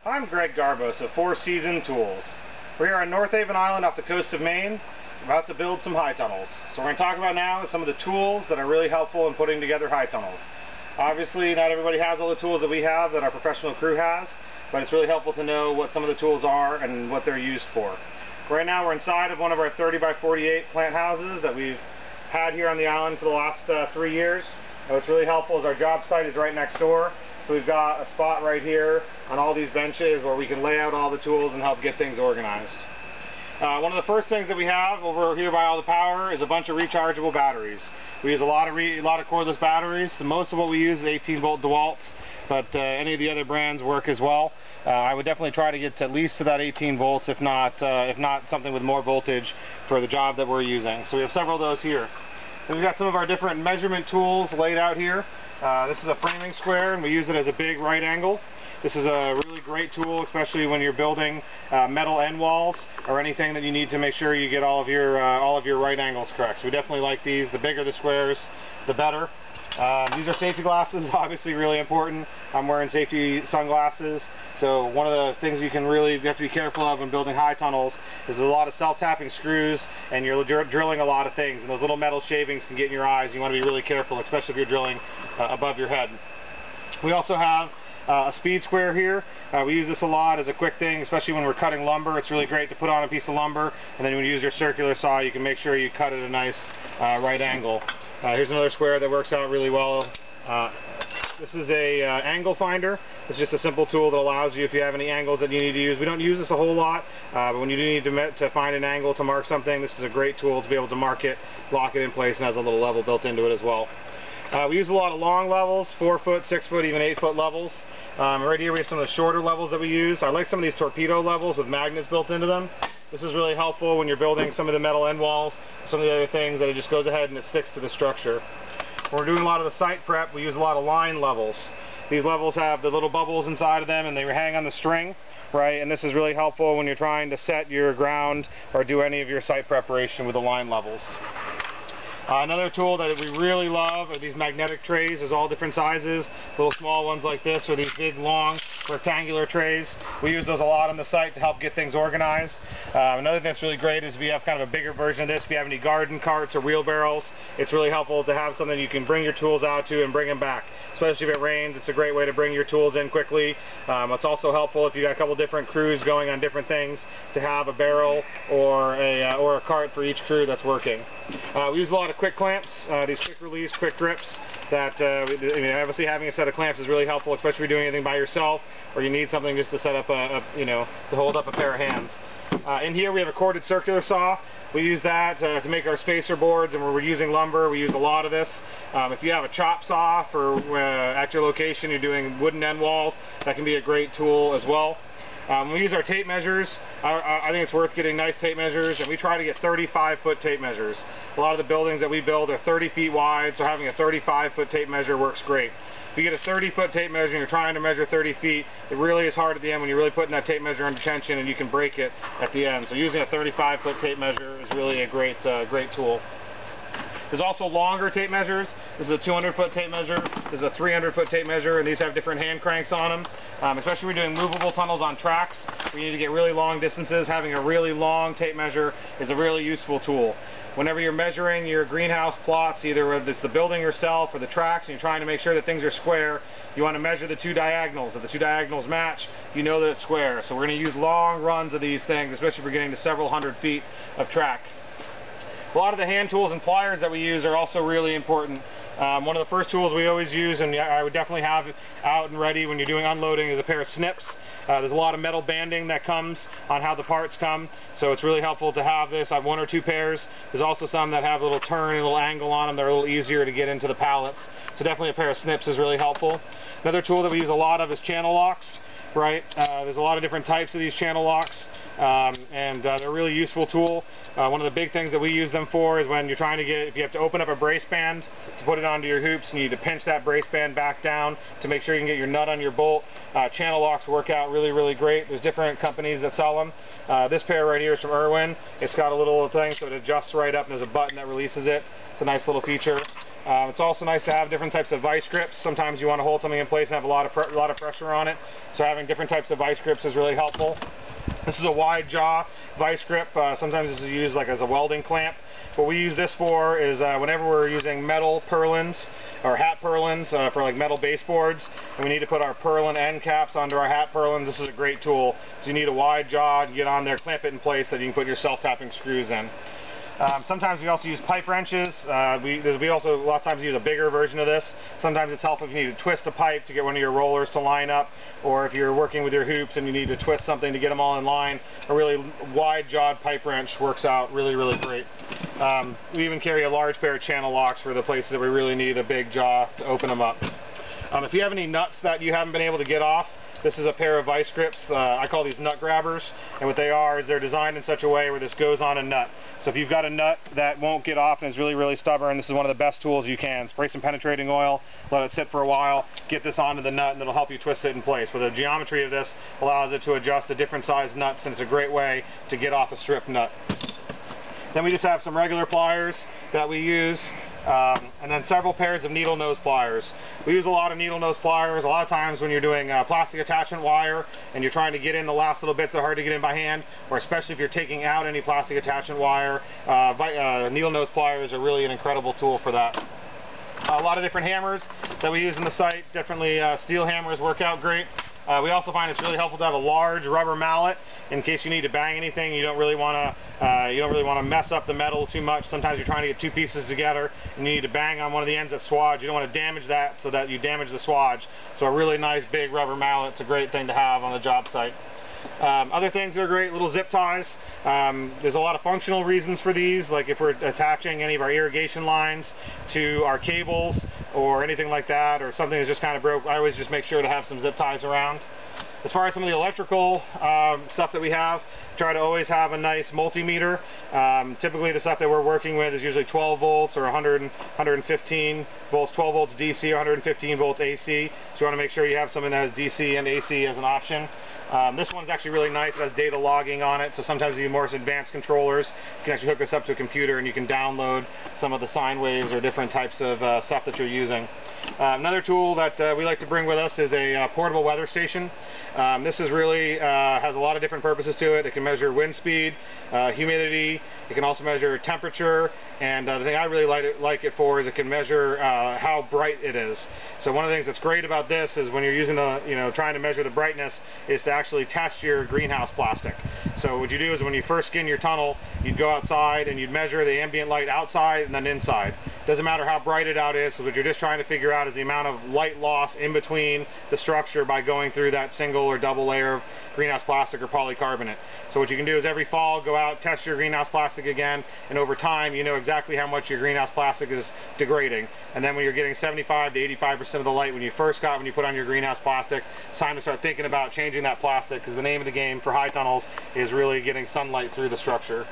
I'm Greg Garbos of Four Season Tools. We're here on North Haven Island off the coast of Maine, about to build some high tunnels. So we're going to talk about now some of the tools that are really helpful in putting together high tunnels. Obviously not everybody has all the tools that we have, that our professional crew has, but it's really helpful to know what some of the tools are and what they're used for. Right now we're inside of one of our 30 by 48 plant houses that we've had here on the island for the last 3 years. And what's really helpful is our job site is right next door. So we've got a spot right here on all these benches where we can lay out all the tools and help get things organized. One of the first things that we have over here by all the power is a bunch of rechargeable batteries. We use a lot of cordless batteries. Most of what we use is 18-volt DeWalt's, but any of the other brands work as well. I would definitely try to get at least to that 18 volts, if not something with more voltage for the job that we're using. So we have several of those here. Then we've got some of our different measurement tools laid out here. This is a framing square, and we use it as a big right angle. This is a really great tool, especially when you're building metal end walls or anything that you need to make sure you get all of your right angles correct. So we definitely like these. The bigger the squares, the better. These are safety glasses, obviously really important. I'm wearing safety sunglasses. So one of the things you have to be careful of when building high tunnels is there's a lot of self-tapping screws, and you're drilling a lot of things, and those little metal shavings can get in your eyes. You want to be really careful, especially if you're drilling above your head. We also have a speed square here. We use this a lot as a quick thing, especially when we're cutting lumber. It's really great to put on a piece of lumber, and then when you use your circular saw, you can make sure you cut at a nice right angle. Here's another square that works out really well. This is a angle finder. It's just a simple tool that allows you, if you have any angles that you need to use. We don't use this a whole lot, but when you do need to find an angle to mark something, this is a great tool to be able to mark it, lock it in place, and has a little level built into it as well. We use a lot of long levels, 4 foot, 6 foot, even 8 foot levels. Right here we have some of the shorter levels that we use. I like some of these torpedo levels with magnets built into them. This is really helpful when you're building some of the metal end walls, some of the other things, that it just goes ahead and it sticks to the structure. When we're doing a lot of the site prep, we use a lot of line levels. These levels have the little bubbles inside of them, and they hang on the string, right? And this is really helpful when you're trying to set your ground or do any of your site preparation with the line levels. Another tool that we really love are these magnetic trays. There's all different sizes, little small ones like this, or these big long rectangular trays. We use those a lot on the site to help get things organized. Another thing that's really great is if you have kind of a bigger version of this, if you have any garden carts or wheelbarrows, it's really helpful to have something you can bring your tools out to and bring them back. Especially if it rains, it's a great way to bring your tools in quickly. It's also helpful if you got a couple different crews going on different things to have a barrel or a cart for each crew that's working. We use a lot of quick clamps, these quick release, quick grips. That obviously having a set of clamps is really helpful, especially if you're doing anything by yourself or you need something just to set up to hold up a pair of hands. In here we have a corded circular saw. We use that to make our spacer boards, and when we're using lumber, we use a lot of this. If you have a chop saw for at your location, you're doing wooden end walls, that can be a great tool as well. When we use our tape measures, I think it's worth getting nice tape measures, and we try to get 35-foot tape measures. A lot of the buildings that we build are 30 feet wide, so having a 35-foot tape measure works great. If you get a 30-foot tape measure and you're trying to measure 30 feet, it really is hard at the end when you're really putting that tape measure under tension, and you can break it at the end. So using a 35-foot tape measure is really a great tool. There's also longer tape measures. This is a 200-foot tape measure. This is a 300-foot tape measure, and these have different hand cranks on them. Especially when we're doing movable tunnels on tracks, we need to get really long distances. Having a really long tape measure is a really useful tool. Whenever you're measuring your greenhouse plots, either whether it's the building yourself or the tracks, and you're trying to make sure that things are square, you want to measure the two diagonals. If the two diagonals match, you know that it's square. So we're going to use long runs of these things, especially if we're getting to several hundred feet of track. A lot of the hand tools and pliers that we use are also really important. One of the first tools we always use, and I would definitely have it out and ready when you're doing unloading, is a pair of snips. There's a lot of metal banding that comes on how the parts come, so it's really helpful to have this. I have 1 or 2 pairs. There's also some that have a little turn and a little angle on them. They're a little easier to get into the pallets. So definitely a pair of snips is really helpful. Another tool that we use a lot of is channel locks. Right? There's a lot of different types of these channel locks, and they're a really useful tool. One of the big things that we use them for is when you're trying to if you have to open up a brace band to put it onto your hoops, and you need to pinch that brace band back down to make sure you can get your nut on your bolt. Channel locks work out really great. There's different companies that sell them. This pair right here is from Irwin. It's got a little thing so it adjusts right up, and there's a button that releases it. It's a nice little feature. It's also nice to have different types of vice grips. Sometimes you want to hold something in place and have a lot of pressure on it, so having different types of vice grips is really helpful. This is a wide jaw vice grip. Sometimes this is used like as a welding clamp. What we use this for is whenever we're using metal purlins or hat purlins for like metal baseboards, and we need to put our purlin end caps onto our hat purlins. This is a great tool. So you need a wide jaw to get on there, clamp it in place so that you can put your self-tapping screws in. Sometimes we also use pipe wrenches. We also a lot of times use a bigger version of this. Sometimes it's helpful if you need to twist a pipe to get one of your rollers to line up, or if you're working with your hoops and you need to twist something to get them all in line. A really wide-jawed pipe wrench works out really, really great. We even carry a large pair of channel locks for the places that we really need a big jaw to open them up. If you have any nuts that you haven't been able to get off, this is a pair of vice grips. I call these nut grabbers, and what they are is they're designed in such a way where this goes on a nut. So if you've got a nut that won't get off and is really, really stubborn, this is one of the best tools you can. Spray some penetrating oil, let it sit for a while, get this onto the nut, and it'll help you twist it in place. But the geometry of this allows it to adjust to different size nuts, and it's a great way to get off a stripped nut. Then we just have some regular pliers that we use, and then several pairs of needle nose pliers. We use a lot of needle nose pliers. A lot of times when you're doing plastic attachment wire and you're trying to get in the last little bits that are hard to get in by hand, or especially if you're taking out any plastic attachment wire, needle nose pliers are really an incredible tool for that. A lot of different hammers that we use in the site. Definitely steel hammers work out great. We also find it's really helpful to have a large rubber mallet in case you need to bang anything. You don't really want to mess up the metal too much. Sometimes you're trying to get two pieces together and you need to bang on one of the ends that swage. You don't want to damage that so that you damage the swage. So a really nice big rubber mallet's a great thing to have on the job site. Other things that are great, little zip ties. There's a lot of functional reasons for these, like if we're attaching any of our irrigation lines to our cables or anything like that, or something that's just kind of broke, I always just make sure to have some zip ties around. As far as some of the electrical stuff that we have, try to always have a nice multimeter. Typically the stuff that we're working with is usually 12 volts or 115 volts, 12 volts DC or 115 volts AC. So you want to make sure you have something that has DC and AC as an option. This one's actually really nice. It has data logging on it, so sometimes you need more advanced controllers. You can actually hook this up to a computer and you can download some of the sine waves or different types of stuff that you're using. Another tool that we like to bring with us is a portable weather station. This is really has a lot of different purposes to it. It can measure wind speed, humidity. It can also measure temperature, and the thing I really like it for is it can measure how bright it is. So one of the things that's great about this is when you're using trying to measure the brightness is to actually test your greenhouse plastic. So what you do is when you first skin your tunnel, you'd go outside and you'd measure the ambient light outside and then inside. Doesn't matter how bright it out is, because what you're just trying to figure out is the amount of light loss in between the structure by going through that single or double layer of greenhouse plastic or polycarbonate. So what you can do is every fall go out, test your greenhouse plastic again, and over time you know exactly how much your greenhouse plastic is degrading. And then when you're getting 75 to 85% of the light when you put on your greenhouse plastic, it's time to start thinking about changing that plastic, because the name of the game for high tunnels is really getting sunlight through the structure.